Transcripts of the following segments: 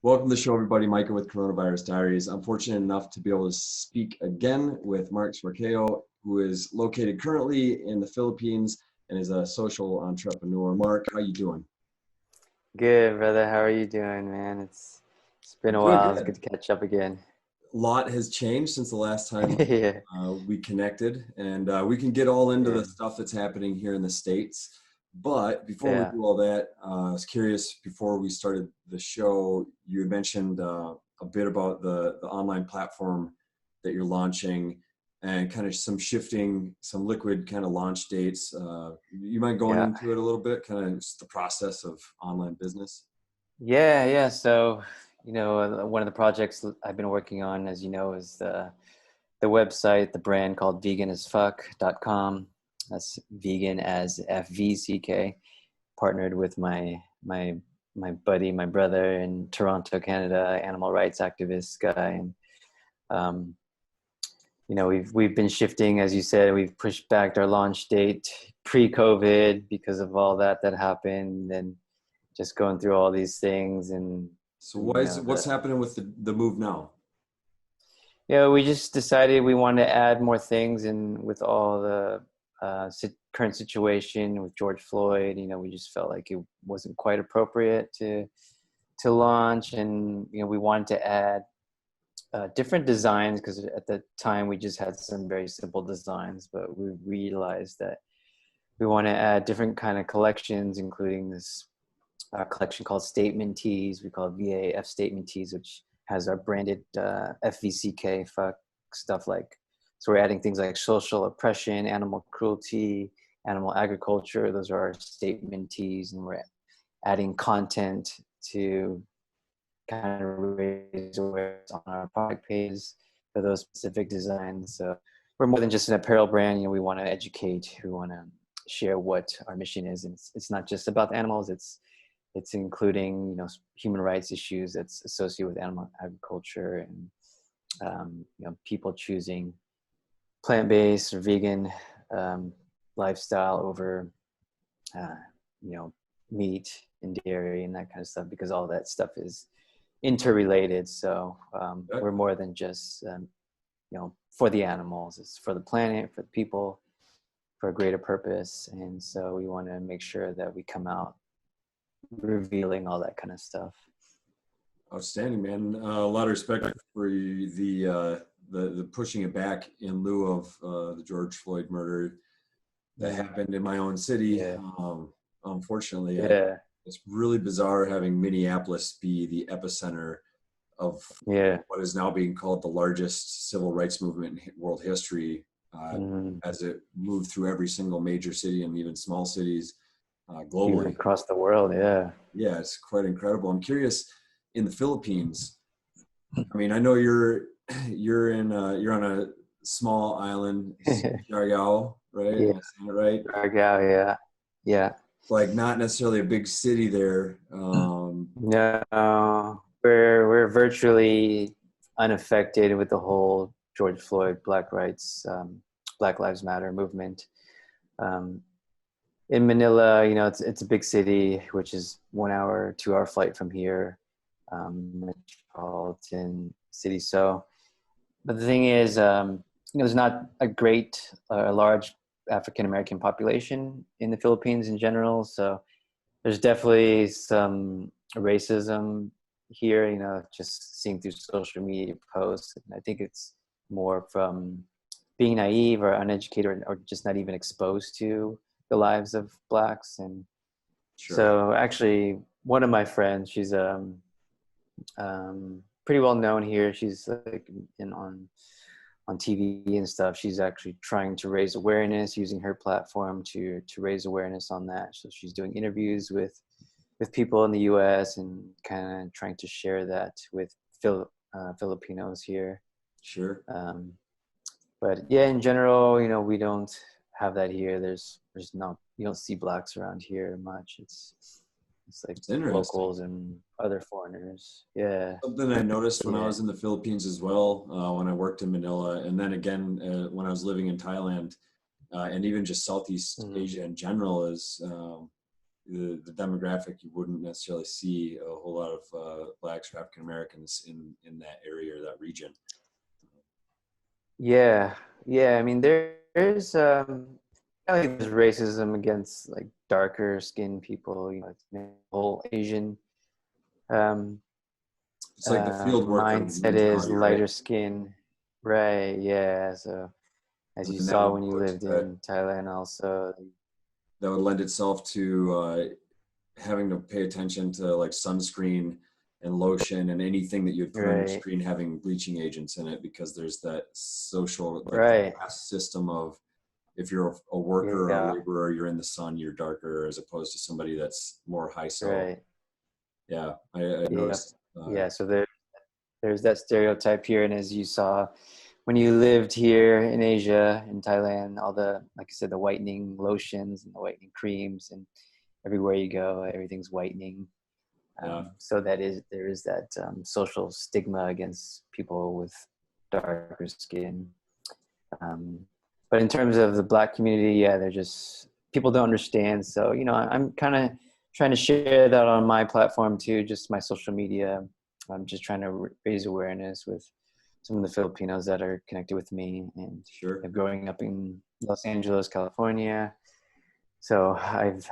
Welcome to the show, everybody. Micah with CoronavirusDiaries. I'm fortunate enough to be able to speak again with Mark Suarkeo, who is located currently in the Philippines and is a social entrepreneur. Mark, how you doing? Good, brother. How are you doing, man? It's been a Doing while. It's good. good to catch up again. A lot has changed since the last time Yeah, we connected, and we can get all into yeah, the stuff that's happening here in the States. But before we yeah, do all that, I was curious, before we started the show, you had mentioned a bit about the online platform that you're launching and kind of some shifting, some liquid kind of launch dates. You mind going yeah, into it a little bit, kind of just the process of online business? yeah. So, one of the projects I've been working on, as you know, is the website, the brand called veganasfuck.com. That's vegan as FVCK. Partnered with my buddy, my brother in Toronto, Canada, animal rights activist guy, and um, we've been shifting, as you said. We've pushed back our launch date pre-COVID because of all that happened, and just going through all these things, and So why is the what's happening with the move now? we just decided we wanted to add more things, and with all the current situation with George Floyd, we just felt like it wasn't quite appropriate to launch, and we wanted to add different designs, because at the time we just had some very simple designs, but we realized that we want to add different kind of collections, including this collection called Statement Tees. We call it VAF Statement Tees, which has our branded FVCK fuck stuff like. So we're adding things like social oppression, animal cruelty, animal agriculture. Those are our statement tees, and we're adding content to kind of raise awareness on our product pages for those specific designs. So we're more than just an apparel brand. We want to educate. We want to share what our mission is, and it's not just about the animals. It's including human rights issues that's associated with animal agriculture, and people choosing plant-based or vegan lifestyle over uh, meat and dairy and that kind of stuff, because all that stuff is interrelated. So we're more than just for the animals. It's for the planet, for the people, for a greater purpose. And so we want to make sure that we come out revealing all that kind of stuff. Outstanding, man. A lot of respect for the pushing it back in lieu of the George Floyd murder that happened in my own city. Yeah. Unfortunately, Yeah. it's really bizarre having Minneapolis be the epicenter of what is now being called the largest civil rights movement in world history, as it moved through every single major city and even small cities globally. Even across the world, yeah. Yeah, it's quite incredible. I'm curious, in the Philippines, I mean, I know you're on a small island, Siargao, right? Yeah. Am I saying it right? Siargao, yeah. Yeah. Like not necessarily a big city there. No, we're virtually unaffected with the whole George Floyd, Black Lives Matter movement. In Manila, it's a big city, which is 1 hour, 2 hour flight from here, metropolitan city. So, but the thing is, there's not a large African American population in the Philippines in general. So there's definitely some racism here, just seeing through social media posts. And I think it's more from being naive or uneducated, or just not even exposed to the lives of Blacks. And so actually one of my friends, she's pretty well known here. She's like on TV and stuff. She's actually trying to raise awareness, using her platform to raise awareness on that. So she's doing interviews with people in the U.S. and kind of trying to share that with Filipinos here. Sure. But yeah, in general, we don't have that here. There's no, you don't see Blacks around here much. It's like locals and other foreigners. Yeah. Something I noticed when I was in the Philippines as well, when I worked in Manila, and then again when I was living in Thailand, and even just Southeast Asia in general, is the demographic, you wouldn't necessarily see a whole lot of Blacks or African Americans in that area or that region. Yeah, I mean, there's I think there's racism against like darker skinned people, you know, the whole Asian It's like the field worker mindset is mentality, right? lighter skin. Right, yeah. So as you And that saw would when you put lived in Thailand also. that would lend itself to having to pay attention to like sunscreen and lotion and anything that you'd put on your Right, screen having bleaching agents in it, because there's that social, like the right. class system of, if you're a worker or a Yeah, laborer, you're in the sun, you're darker, as opposed to somebody that's more high. So right. yeah, I Yep. noticed. Yeah, so there's that stereotype here, and as you saw when you lived here in Asia, in Thailand, all the, like I said, the whitening lotions and the whitening creams, and everywhere you go, everything's whitening. Yeah, So there is that social stigma against people with darker skin. Um, but in terms of the Black community, yeah, they're just, people don't understand. So, you know, I'm kind of trying to share that on my platform too, just my social media. I'm just trying to raise awareness with some of the Filipinos that are connected with me, and sure. growing up in Los Angeles, California. So I've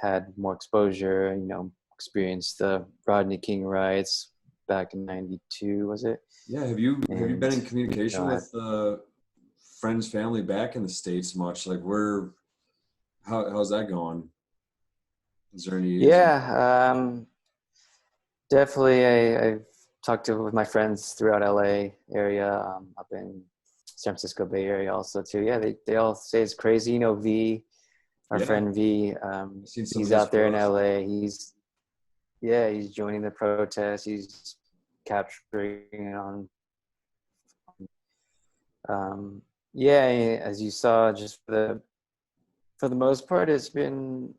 had more exposure, you know, experienced the Rodney King riots back in '92, was it? Yeah, have you been And, in you communication know, with friends, family back in the States much? Like, how's that going? Is there any? yeah, definitely. I've talked with my friends throughout LA area, up in San Francisco Bay Area also too. Yeah, they all say it's crazy. You know, V, our Yeah, friend V, I've seen some of he's his out there in posts. LA. He's joining the protest. He's capturing it on. Um, yeah, as you saw, just for the most part, it's been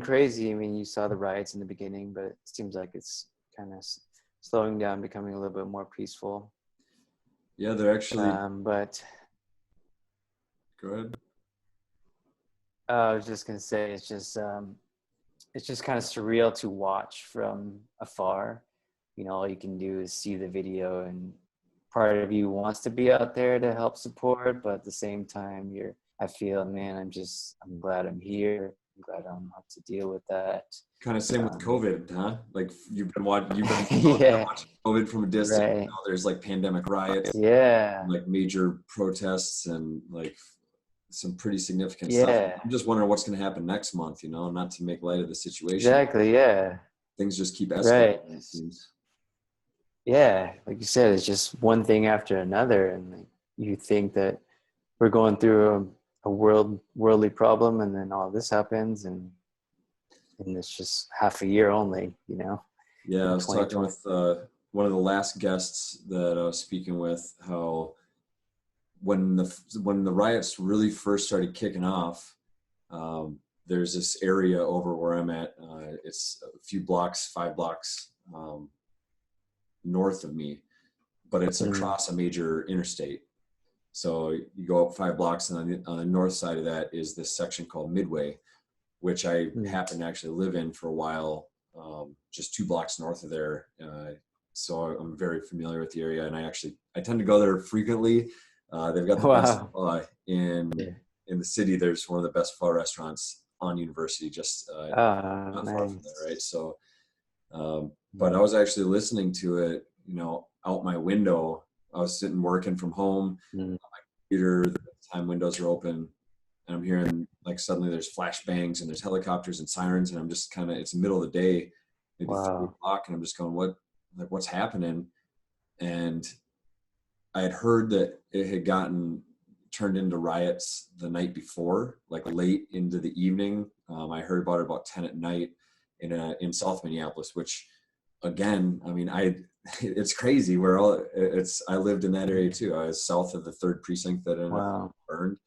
crazy. I mean, you saw the riots in the beginning, but it seems like it's kind of slowing down, becoming a little bit more peaceful. Yeah, they're actually. But Go ahead. I was just gonna say, it's just kind of surreal to watch from afar. You know, all you can do is see the video, and part of you wants to be out there to help support, but at the same time, I feel, man, I'm glad I'm here. I'm glad I don't have to deal with that. Kind of same with Um, COVID, huh? Like you've been out there yeah, watching COVID from a distance. right. Now there's like pandemic riots, Yeah, like major protests, and like some pretty significant stuff. yeah, I'm just wondering what's going to happen next month. Not to make light of the situation. exactly. Yeah, Things just keep right. escalating, it seems. Yeah, like you said, it's just one thing after another, and like, you think that we're going through a worldly problem, and then all this happens, and it's just half a year only, you know, Yeah, I in was talking 2020. with one of the last guests that I was speaking with, how when the riots really first started kicking off, there's this area over where I'm at. It's a few blocks, 5 blocks north of me, but it's Mm, across a major interstate. So you go up 5 blocks, and on the north side of that is this section called Midway, which I mm. happened to actually live in for a while, just 2 blocks north of there. So I'm very familiar with the area, and I tend to go there frequently. They've got the best Wow. pho Yeah. in the city. There's one of the best pho restaurants on University, just Ah, not far from there, nice. right? So, but I Mm, was actually listening to it, out my window. I was sitting working from home, mm. computer, the time windows are open, and I'm hearing like suddenly there's flashbangs and there's helicopters and sirens, and I'm just it's the middle of the day, maybe three Wow. o'clock, and I'm just going, what's happening? And I had heard that it had gotten turned into riots the night before, like late into the evening. I heard about it about 10 at night in South Minneapolis, which again, I mean, it's crazy where I lived in that area too. I was south of the 3rd precinct that ended up Wow. burned.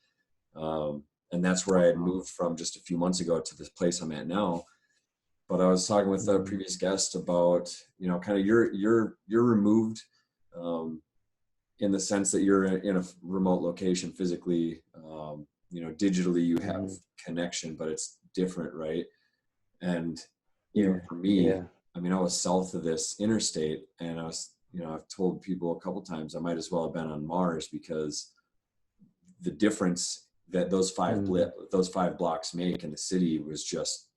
And that's where I had moved from just a few months ago to this place I'm at now. But I was talking with a Mm, previous guest about, kind of you're removed, in the sense that you're in a remote location physically. Digitally you have mm. connection, but it's different, right? And even for me, I mean, I was south of this interstate, and I was, you know, I've told people a couple times I might as well have been on Mars, because the difference that those five blocks make in the city was just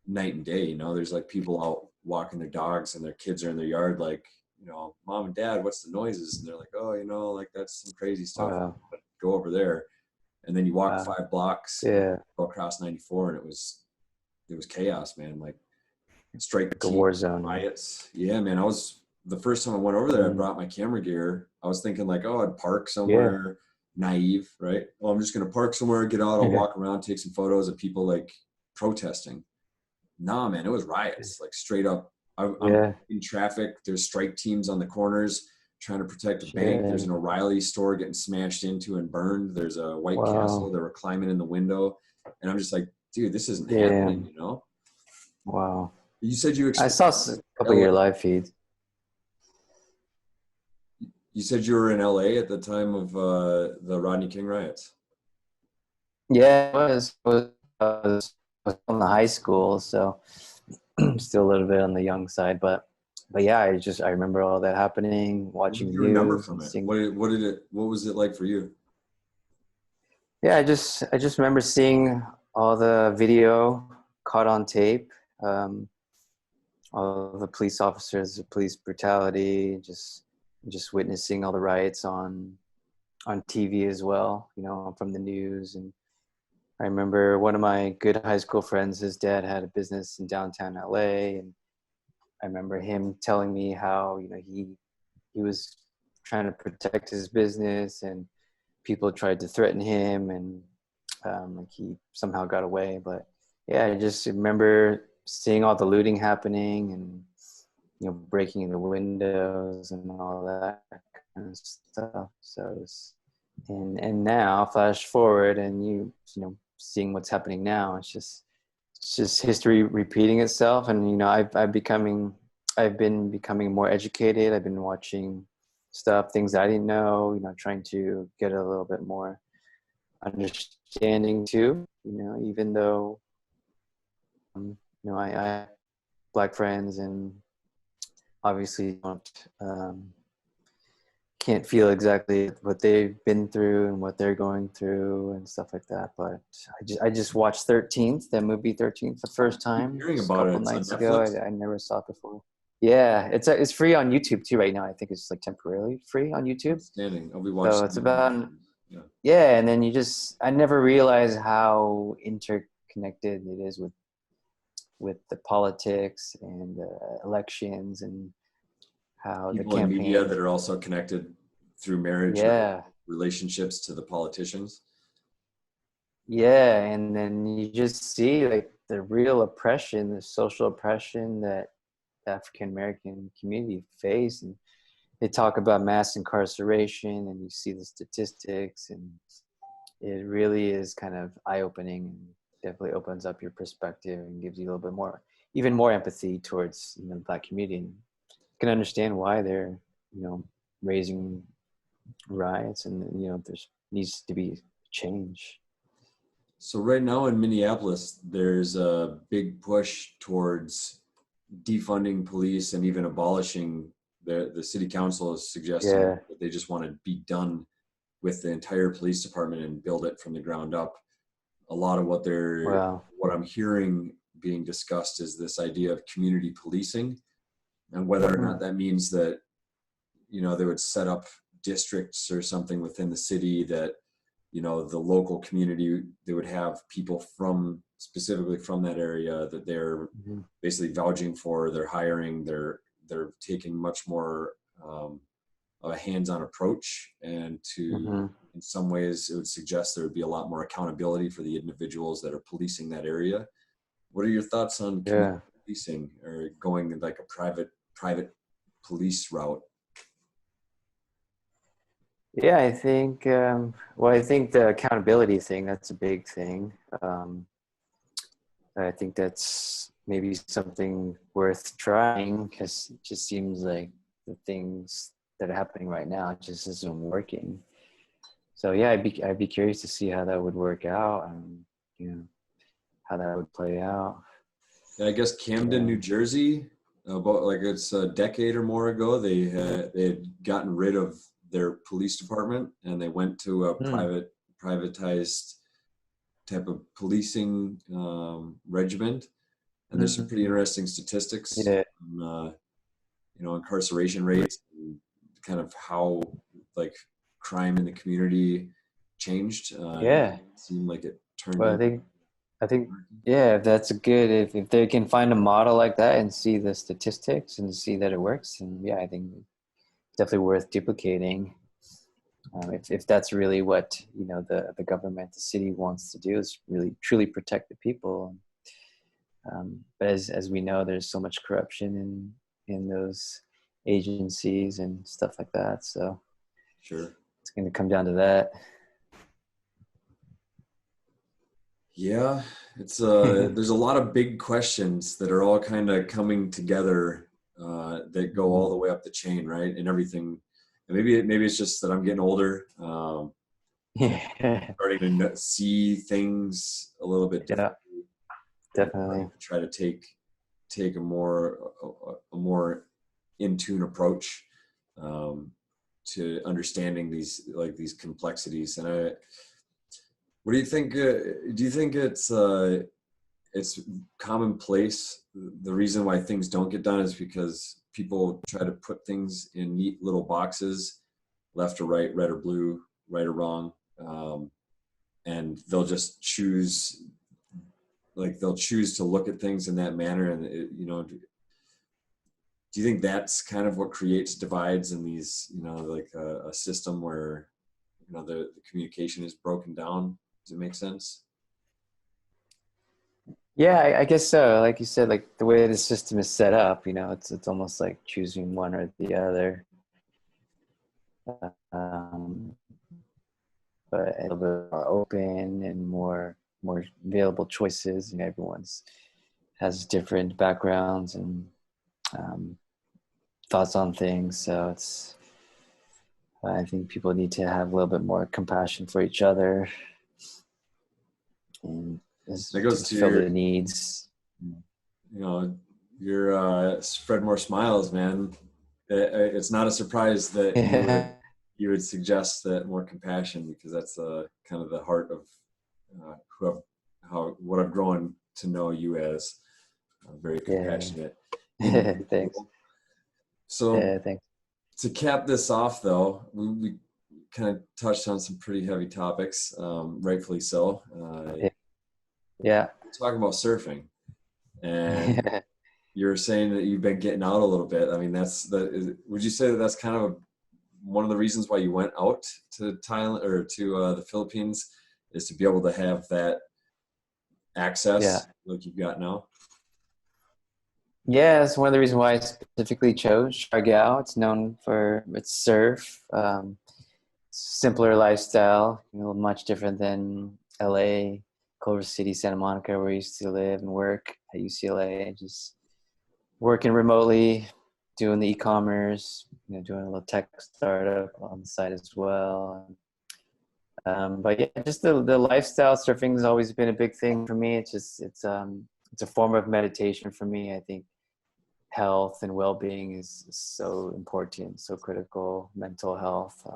night and day. You know, there's like people out walking their dogs and their kids are in their yard, like, you know, mom and dad, what's the noises? And they're like, oh, you know, like that's some crazy stuff. But go over there. And then you walk 5 blocks, go across 94, and it was chaos, man. Like strike like a war zone. Riots. Yeah, man. The first time I went over there, I brought my camera gear. I was thinking like, oh, I'd park somewhere, naive, right? Oh, I'm just going to park somewhere, get out, I'll walk around, take some photos of people like protesting. Nah, man, it was riots, like straight up. I'm in traffic. There's strike teams on the corners trying to protect a bank. There's an O'Reilly store getting smashed into and burned. There's a White Castle. They were climbing in the window. And I'm just like, dude, this isn't happening, you know? Wow. You said I saw a couple of your live feeds. You said you were in LA at the time of the Rodney King riots. Yeah, I was in the high school, so still a little bit on the young side, but yeah, I remember all that happening, watching the news. Remember from it? What was it like for you? Yeah, I just remember seeing all the video caught on tape, all the police officers, the police brutality, just witnessing all the riots on TV as well, you know, from the news. And I remember one of my good high school friends, his dad had a business in downtown LA, and I remember him telling me how, you know, he was trying to protect his business and people tried to threaten him, and like he somehow got away. But yeah, I just remember seeing all the looting happening and, you know, breaking in the windows and all that kind of stuff. So it's, and now flash forward and you know, seeing what's happening now, it's just history repeating itself. And, you know, I've been becoming more educated. I've been watching stuff, things I didn't know, you know, trying to get a little bit more understanding too, you know, even though, you know, I have Black friends and obviously can't feel exactly what they've been through and what they're going through and stuff like that. But I just watched 13th, that movie 13th, the first time. Hearing about a couple nights ago. I never saw it before. Yeah, it's free on YouTube too right now. I think it's like temporarily free on YouTube. Outstanding. I'll be watching. So it's about and then I never realized how interconnected it is with the politics and elections and how people the in campaign, media that are also connected through marriage or relationships to the politicians. Yeah, and then you just see like the real oppression, the social oppression that the African American community face, and they talk about mass incarceration, and you see the statistics, and it really is kind of eye-opening and definitely opens up your perspective and gives you a little bit more, even more empathy towards, you know, the Black community. And you can understand why they're, you know, raising riots, and, you know, there needs to be change. So right now in Minneapolis, there's a big push towards defunding police and even abolishing the city council is suggesting that they just want to be done with the entire police department and build it from the ground up. A lot of what I'm hearing being discussed is this idea of community policing, and whether or not that means that, you know, they would set up districts or something within the city that, you know, the local community, they would have people specifically from that area that they're basically vouching for, they're hiring, they're taking much more of a hands-on approach, and to in some ways it would suggest there would be a lot more accountability for the individuals that are policing that area. What are your thoughts on policing or going like a private police route? Yeah, I think, I think the accountability thing, that's a big thing. I think that's maybe something worth trying, because it just seems like the things that are happening right now just isn't working. So yeah, I'd be curious to see how that would work out. You know, how that would play out. I guess Camden, New Jersey, about like it's a decade or more ago, they had gotten rid of their police department and they went to a privatized type of policing regiment. And there's some pretty interesting statistics on, incarceration rates and kind of how like crime in the community changed. It seemed like it turned. Well, I think, if that's a good, if they can find a model like that and see the statistics and see that it works, and I think it's definitely worth duplicating. If that's really what, the government, the city wants to do, is really truly protect the people. But as we know, there's so much corruption in those agencies and stuff like that. So sure, it's going to come down to that. Yeah, it's there's a lot of big questions that are all kind of coming together that go all the way up the chain, right? And everything. And maybe it's just that I'm getting older, starting to see things a little bit differently. Definitely. Try to take a more in tune approach to understanding these complexities. And what do you think? Do you think it's commonplace? The reason why things don't get done is because people try to put things in neat little boxes, left or right, red or blue, right or wrong, and they'll just choose. They'll choose to look at things in that manner, and do you think that's kind of what creates divides in these, a system where, the communication is broken down? Does it make sense? Yeah, I guess so. Like you said, like the way the system is set up, it's almost like choosing one or the other. But a little bit more open and more available choices. Everyone's has different backgrounds and thoughts on things. So I think people need to have a little bit more compassion for each other and that goes to fill the needs. You're spread more smiles, man. It's not a surprise that you would suggest that more compassion, because that's kind of the heart of what I've grown to know you as. Very compassionate. Thanks. So thanks. To cap this off, though, we kind of touched on some pretty heavy topics, rightfully so. Talking about surfing, and you're saying that you've been getting out a little bit. I mean, would you say that that's kind of one of the reasons why you went out to Thailand or to the Philippines, is to be able to have that access like you've got now? Yeah, that's one of the reasons why I specifically chose Siargao. It's known for its surf, simpler lifestyle, much different than LA, Culver City, Santa Monica, where I used to live and work at UCLA. Just working remotely, doing the Ecommerce, doing a little tech startup on the side as well. But yeah, just the lifestyle. Surfing has always been a big thing for me. It's a form of meditation for me. I think health and well-being is so important, so critical. Mental health,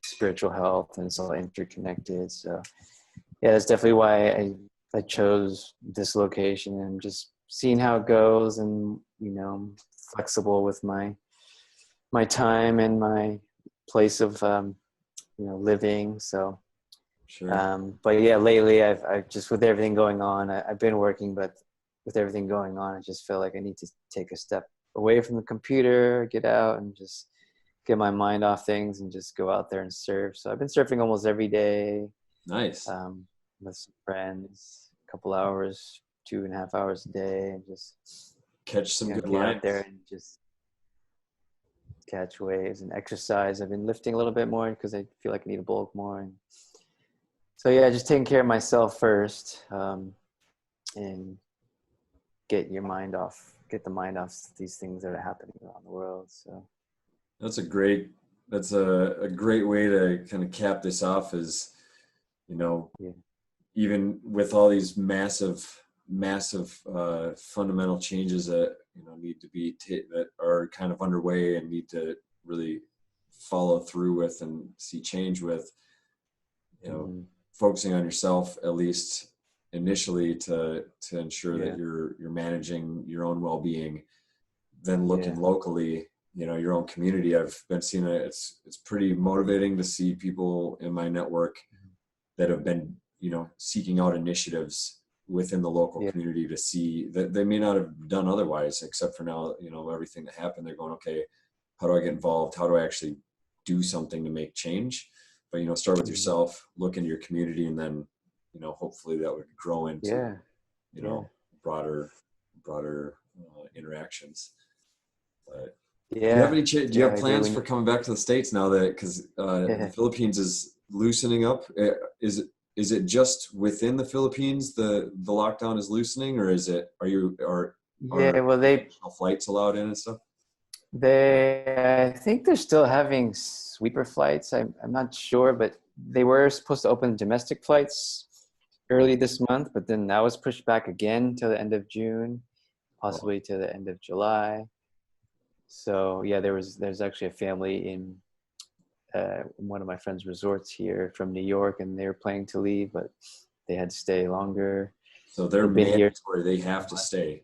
spiritual health, and it's all interconnected. So yeah, that's definitely why I chose this location, and just seeing how it goes, and flexible with my time and my place of living. So sure. But yeah, lately I've just, with everything going on, I've been working, but with everything going on, I just feel like I need to take a step away from the computer, get out and just get my mind off things and just go out there and surf. So I've been surfing almost every day. Nice. With some friends, a couple hours, 2.5 hours a day, and just catch some good get lines out there and just catch waves and exercise. I've been lifting a little bit more because I feel like I need to bulk more. And so yeah, just taking care of myself first, and get the mind off these things that are happening around the world. So that's a great way to kind of cap this off, is even with all these massive massive fundamental changes that need to be that are kind of underway and need to really follow through with and see change with, focusing on yourself at least initially to ensure that you're managing your own well-being, then looking locally, your own community. I've been seeing it's pretty motivating to see people in my network that have been seeking out initiatives within the local community to see that they may not have done otherwise, except for now, everything that happened, they're going, okay, how do I get involved? How do I actually do something to make change? But, start with yourself, look into your community, and then, hopefully that would grow into, broader interactions. But do you have any, do you have plans for coming back to the States now because the Philippines is loosening up? Is it just within the Philippines the lockdown is loosening, or are international flights allowed in and stuff? I think they're still having sweeper flights. I'm not sure, but they were supposed to open domestic flights early this month, but then that was pushed back again to the end of June, possibly to the end of July. So yeah, there's actually a family in one of my friends' resorts here from New York, and they were planning to leave, but they had to stay longer. So they're mandatory; they have to stay.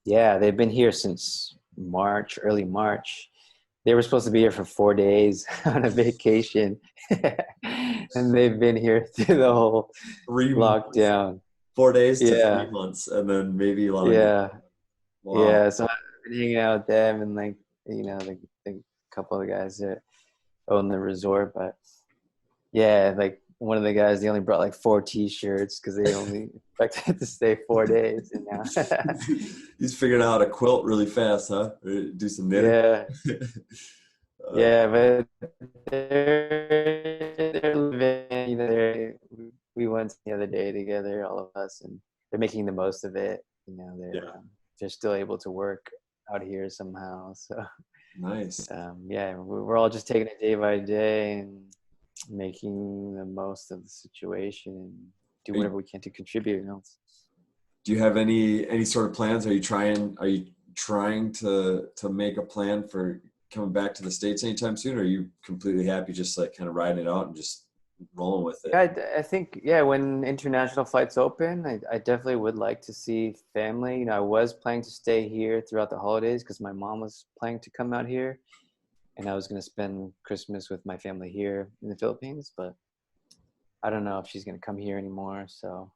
Yeah, they've been here since early March. They were supposed to be here for 4 days on a vacation, and they've been here through the whole 3 lockdown. 4 days to 3 months, and then maybe longer. Yeah. Wow. Yeah, so I've been hanging out with them and the couple of the guys that own the resort, but one of the guys, they only brought 4 t-shirts because they only expected to stay 4 days, and now he's figured out how to quilt really fast, huh? Do some knitting. But they're living, we went the other day together, all of us, and they're making the most of it. They're still able to work out here somehow, so nice. We're all just taking it day by day and making the most of the situation and do whatever we can to contribute. Do you have any sort of plans? Are you trying to make a plan for coming back to the States anytime soon, or are you completely happy just kind of riding it out and just rolling with it? I think when international flights open, I definitely would like to see family. I was planning to stay here throughout the holidays because my mom was planning to come out here, and I was going to spend Christmas with my family here in the Philippines, but I don't know if she's going to come here anymore. So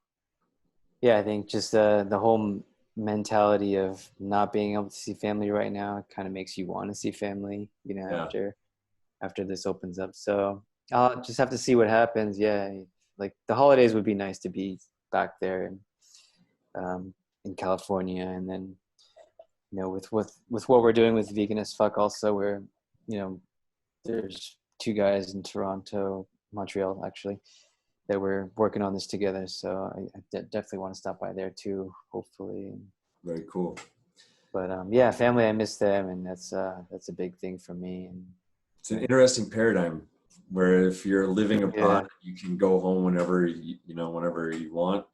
I think just the whole mentality of not being able to see family right now kind of makes you want to see family, after this opens up. So I'll just have to see what happens. The holidays would be nice to be back there in California, and then with what we're doing with Vegan as Fuck, also we're there's 2 guys in Toronto, Montreal actually, that we're working on this together. So I definitely want to stop by there too, hopefully. Very cool. But family, I miss them, and that's a big thing for me. And it's an interesting paradigm where if you're living abroad, you can go home whenever whenever you want.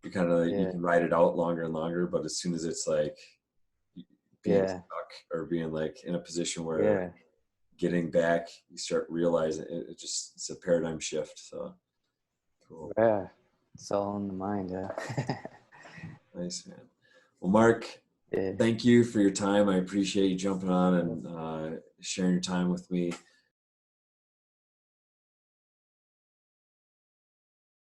You kind of you can ride it out longer and longer. But as soon as it's being stuck or being in a position where getting back, you start realizing it's a paradigm shift. So cool. Yeah, it's all in the mind. Nice, man. Well, Mark, thank you for your time. I appreciate you jumping on and sharing your time with me.